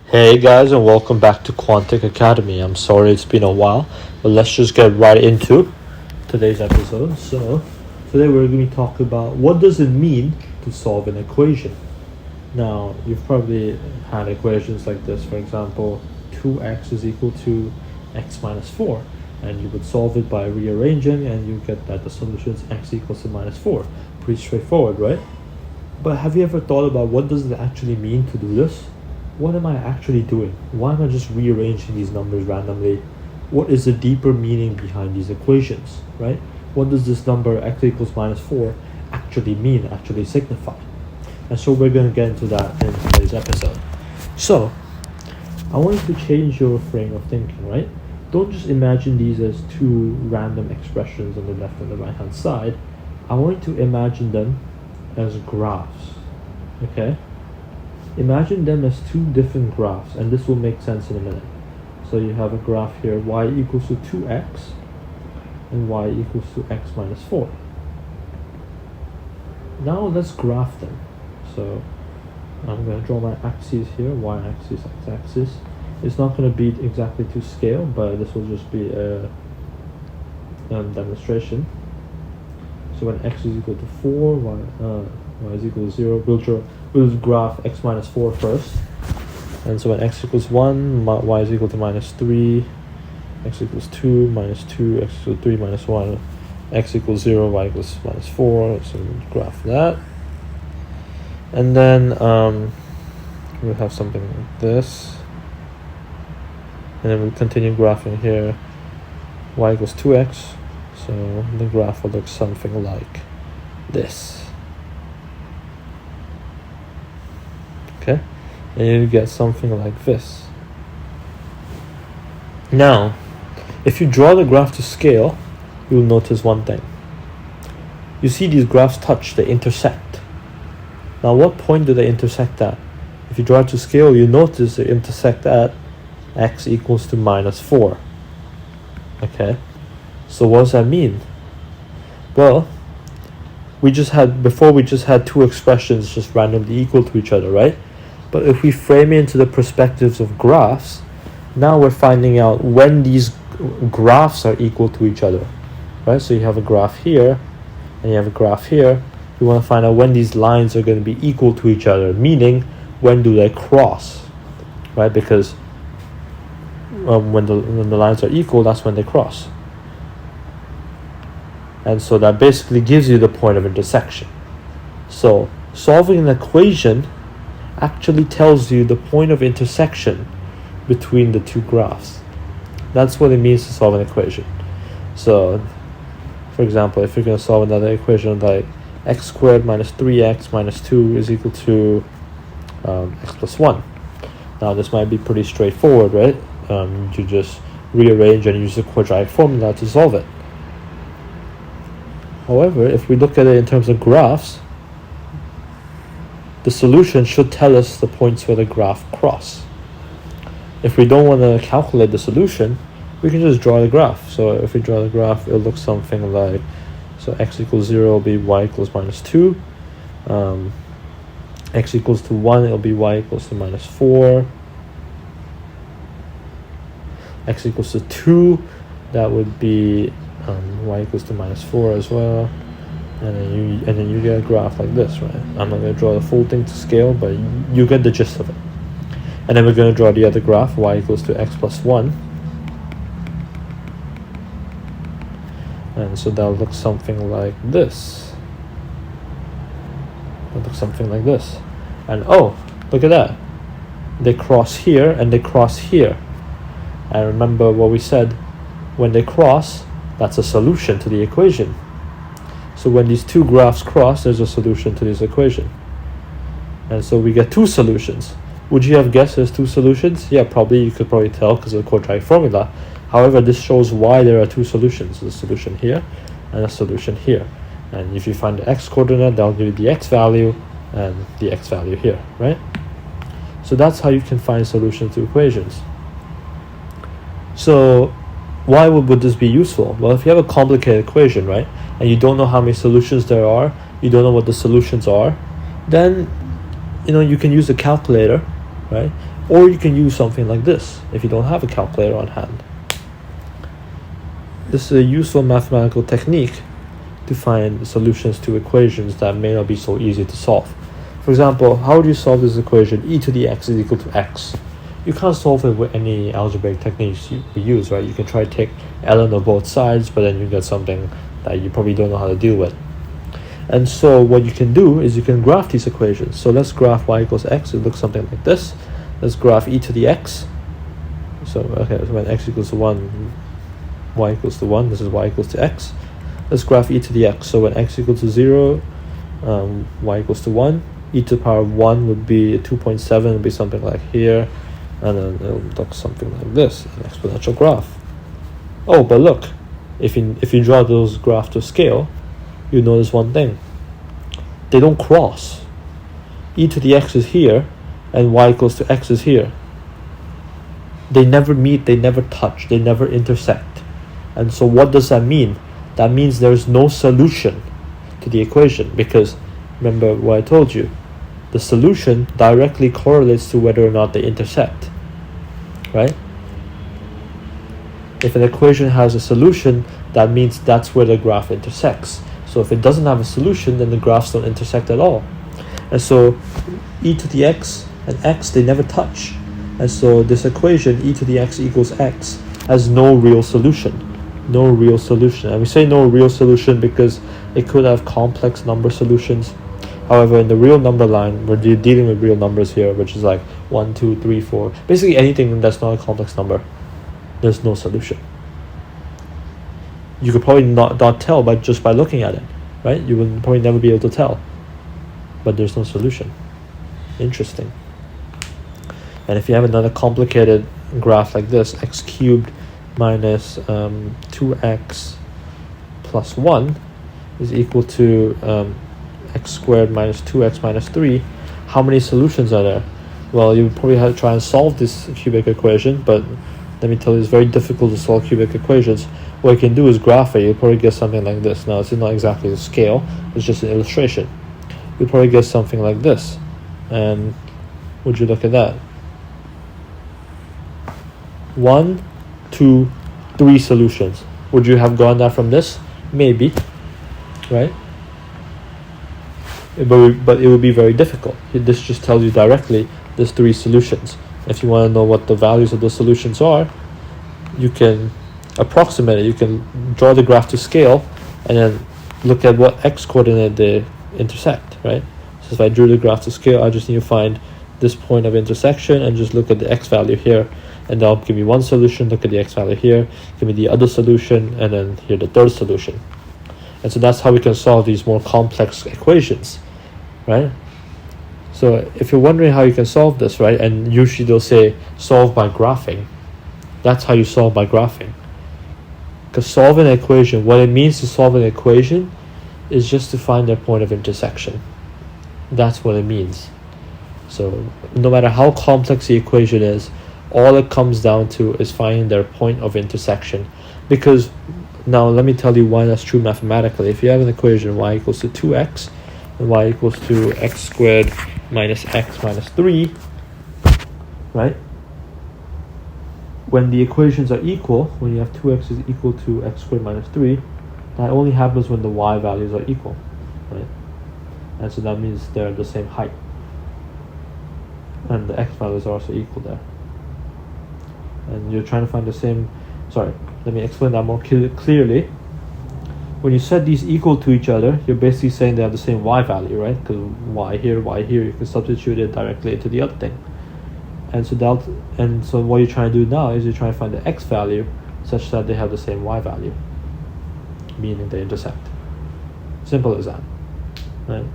Hey guys, and welcome back to Quantic Academy. I'm sorry it's been a while, but let's just get right into today's episode. So, today we're going to talk about what does it mean to solve an equation. Now, you've probably had equations like this. For example, 2x is equal to x minus 4, and you would solve it by rearranging, and you get that the solution is x equals to minus 4. Pretty straightforward, right? But have you ever thought about what does it actually mean to do this? What am I actually doing? Why am I just rearranging these numbers randomly? What is the deeper meaning behind these equations, right? What does this number x equals minus 4 actually mean, actually signify? And so we're going to get into that in today's episode. So, I want you to change your frame of thinking, right? Don't just imagine these as two random expressions on the left and the right hand side. I want you to imagine them as graphs, okay? Imagine them as two different graphs, and this will make sense in a minute. So you have a graph here, y equals to 2x, and y equals to x minus 4. Now let's graph them. So I'm going to draw my axes here, y-axis, x-axis. It's not going to be exactly to scale, but this will just be a demonstration. So when x is equal to 4, y is equal to 0, we'll graph x minus 4 first. And so when x equals 1, y is equal to minus 3, x equals 2, minus 2, x equals 3, minus 1, x equals 0, y equals minus 4. So we'll graph that. And then we'll have something like this. And then we'll continue graphing here, y equals 2x. So the graph will look something like this. Okay, and you get something like this. Now, if you draw the graph to scale, you'll notice one thing. You see these graphs touch, they intersect. Now, what point do they intersect at? If you draw it to scale, you notice they intersect at x equals to minus 4. Okay, so what does that mean? Well, we just had two expressions just randomly equal to each other, right? But if we frame it into the perspectives of graphs, now we're finding out when these graphs are equal to each other, right? So you have a graph here, and you have a graph here. You want to find out when these lines are going to be equal to each other, meaning when do they cross, right? Because when the lines are equal, that's when they cross. And so that basically gives you the point of intersection. So solving an equation actually tells you the point of intersection between the two graphs. That's what it means to solve an equation. So, for example, if you're going to solve another equation like x squared minus 3x minus 2 is equal to x plus 1. Now, this might be pretty straightforward, right? You just rearrange and use the quadratic formula to solve it. However, if we look at it in terms of graphs, the solution should tell us the points where the graph cross. If we don't want to calculate the solution, we can just draw the graph. So if we draw the graph, it'll look something like, so x equals 0 will be y equals minus 2. X equals to 1, it'll be y equals to minus 4. X equals to 2, that would be y equals to minus 4 as well. And then you get a graph like this, right? I'm not going to draw the full thing to scale, but you get the gist of it. And then we're going to draw the other graph, y equals to x plus 1. And so that'll look something like this. It'll look something like this. And oh, look at that. They cross here and they cross here. And remember what we said, when they cross, that's a solution to the equation. So when these two graphs cross, there's a solution to this equation. And so we get two solutions. Would you have guessed there's two solutions? Yeah, probably. You could probably tell because of the quadratic formula. However, this shows why there are two solutions. There's a solution here and a solution here. And if you find the x coordinate, that'll give you the x value and the x value here, right? So that's how you can find solutions to equations. So why would this be useful? Well, if you have a complicated equation, right, and you don't know how many solutions there are, you don't know what the solutions are, then you can use a calculator right? Or you can use something like this if you don't have a calculator on hand. This is a useful mathematical technique to find solutions to equations that may not be so easy to solve. For example, how would you solve this equation e to the x is equal to x? You can't solve it with any algebraic techniques we use, right? You can try to take ln of both sides, but then you get something that you probably don't know how to deal with. And so what you can do is you can graph these equations. So let's graph y equals x. It looks something like this. Let's graph e to the x. So when x equals to 1, y equals to 1. This is y equals to x. Let's graph e to the x. So when x equals to 0, y equals to 1. E to the power of 1 would be 2.7, would be something like here. And then it'll look something like this, an exponential graph. Oh, but look, if you draw those graphs to scale, you notice one thing. They don't cross. E to the x is here, and y equals to x is here. They never meet, they never touch, they never intersect. And so what does that mean? That means there's no solution to the equation, because remember what I told you, the solution directly correlates to whether or not they intersect, right? If an equation has a solution, that means that's where the graph intersects. So if it doesn't have a solution, then the graphs don't intersect at all. And so e to the x and x, they never touch. And so this equation, e to the x equals x, has no real solution. No real solution. And we say no real solution because it could have complex number solutions. However, in the real number line, we're dealing with real numbers here, which is like 1, 2, 3, 4. Basically anything that's not a complex number, there's no solution. You could probably not tell just by looking at it, right? You would probably never be able to tell. But there's no solution. Interesting. And if you have another complicated graph like this, x cubed minus 2x plus 1 is equal to x squared minus 2x minus 3, how many solutions are there? Well, you would probably have to try and solve this cubic equation, but let me tell you, it's very difficult to solve cubic equations. What you can do is graph it. You'll probably get something like this. Now, it's not exactly the scale, it's just an illustration. You'll probably get something like this. And would you look at that? 1, 2, 3 solutions. Would you have gotten that from this? Maybe, right? But it would be very difficult. This just tells you directly there's 3 solutions. If you want to know what the values of those solutions are, you can approximate it. You can draw the graph to scale and then look at what x coordinate they intersect, right? So if I drew the graph to scale, I just need to find this point of intersection and just look at the x value here, and that'll give me one solution. Look at the x value here, give me the other solution, and then here the third solution. And so that's how we can solve these more complex equations, right? So if you're wondering how you can solve this, right, and usually they'll say solve by graphing. That's how you solve by graphing. Because solving an equation, what it means to solve an equation is just to find their point of intersection. That's what it means. So no matter how complex the equation is, all it comes down to is finding their point of intersection. Because now let me tell you why that's true mathematically. If you have an equation y equals to 2x and y equals to x squared minus x minus 3, right? When the equations are equal, when you have 2x is equal to x squared minus 3, that only happens when the y values are equal, right? And so that means they're the same height. And the x values are also equal there. And you're trying to find the same, sorry, let me explain that more clearly. When you set these equal to each other, you're basically saying they have the same y value, right? Because y here, you can substitute it directly into the other thing. And so what you're trying to do now is you're trying to find the x value such that they have the same y value, meaning they intersect. Simple as that, right?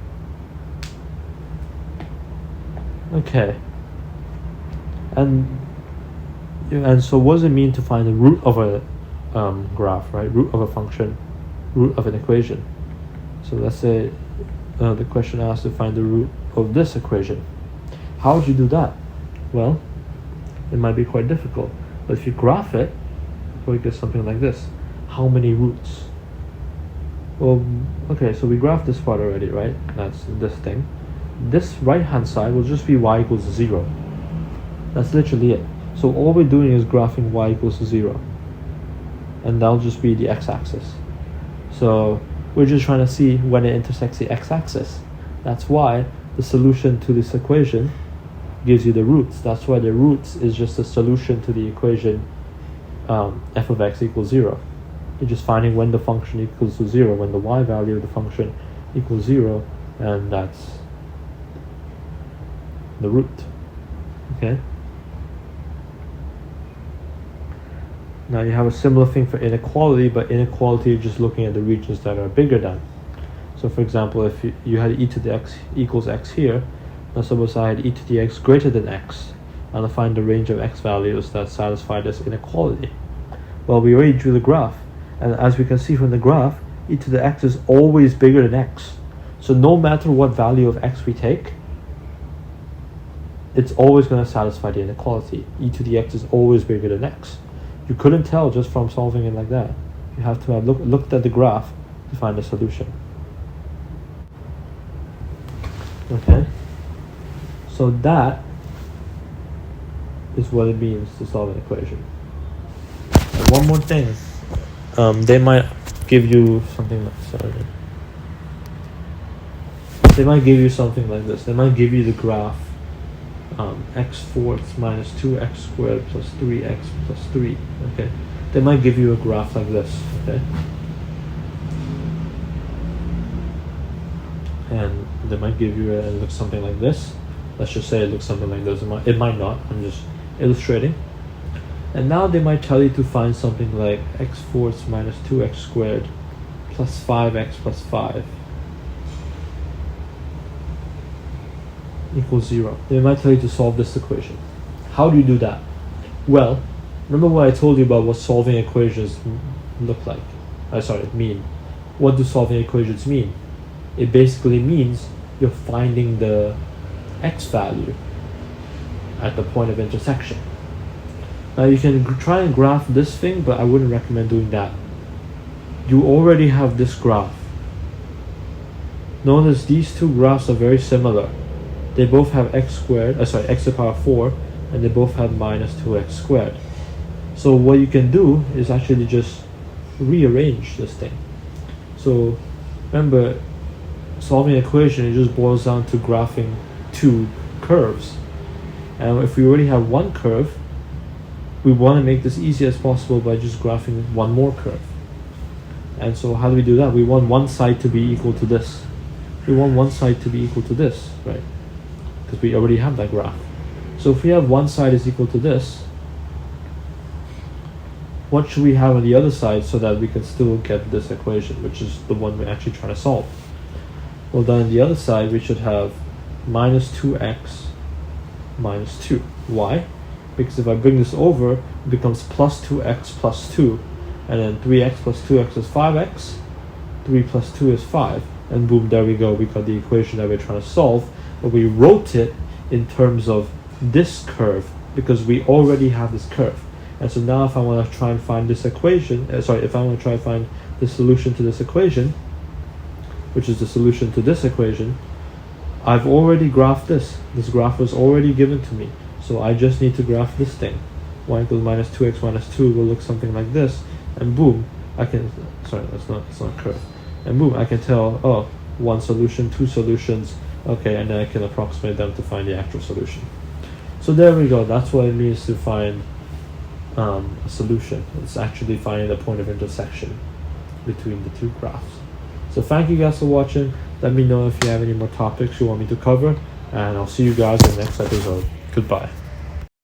Okay. And so what does it mean to find the root of a graph, right? Root of a function, root of an equation. So let's say the question asks to find the root of this equation. How would you do that? Well, it might be quite difficult. But if you graph it, you probably get something like this. How many roots? Well, okay, so we graphed this part already, right? That's this thing. This right-hand side will just be y equals 0. That's literally it. So all we're doing is graphing y equals to 0. And that'll just be the x-axis. So we're just trying to see when it intersects the x-axis. That's why the solution to this equation gives you the roots. That's why the roots is just a solution to the equation f of x equals 0. You're just finding when the function equals to 0, when the y value of the function equals 0, and that's the root. Okay? Now you have a similar thing for inequality, but inequality you're just looking at the regions that are bigger than. So for example, if you had e to the x equals x here, now suppose I had e to the x greater than x, and I find the range of x values that satisfy this inequality. Well, we already drew the graph, and as we can see from the graph, e to the x is always bigger than x. So no matter what value of x we take, it's always going to satisfy the inequality. E to the x is always bigger than x. You couldn't tell just from solving it like that. You have to have looked at the graph to find the solution. Okay? So that is what it means to solve an equation. And one more thing. They might give you something like, they might give you something like this. They might give you the graph x fourths minus 2x squared plus 3x plus 3. Okay, they might give you a graph like this. Okay, and they might give you it looks something like this. Let's just say it looks something like this. It might not. I'm just illustrating. And now they might tell you to find something like x fourths minus 2x squared plus 5x plus 5 equals 0. They might tell you to solve this equation. How do you do that? Well, remember what I told you about what solving equations look like? Mean. What do solving equations mean? It basically means you're finding the x value at the point of intersection. Now you can try and graph this thing, but I wouldn't recommend doing that. You already have this graph. Notice these two graphs are very similar. They both have x squared, x to the power 4, and they both have minus 2x squared. So what you can do is actually just rearrange this thing. So remember, solving an equation, it just boils down to graphing two curves. And if we already have one curve, we want to make this easy as possible by just graphing one more curve. And so how do we do that? We want one side to be equal to this. We want one side to be equal to this, right? Because we already have that graph. So if we have one side is equal to this, what should we have on the other side so that we can still get this equation, which is the one we're actually trying to solve? Well, then on the other side, we should have minus 2x minus 2. Why? Because if I bring this over, it becomes plus 2x plus 2, and then 3x plus 2x is 5x, 3 plus 2 is 5, and boom, there we go, we got the equation that we're trying to solve, but we wrote it in terms of this curve, because we already have this curve. And so now if I want to try and find this equation, if I want to try and find the solution to this equation, which is the solution to this equation, I've already graphed this. This graph was already given to me. So I just need to graph this thing. Y equals minus 2x minus 2 will look something like this, and boom, I can, that's not curve. And boom, I can tell, oh, one solution, two solutions, okay, and then I can approximate them to find the actual solution. So there we go, that's what it means to find a solution. It's actually finding the point of intersection between the two graphs. So thank you guys for watching. Let me know if you have any more topics you want me to cover, and I'll see you guys in the next episode. Goodbye.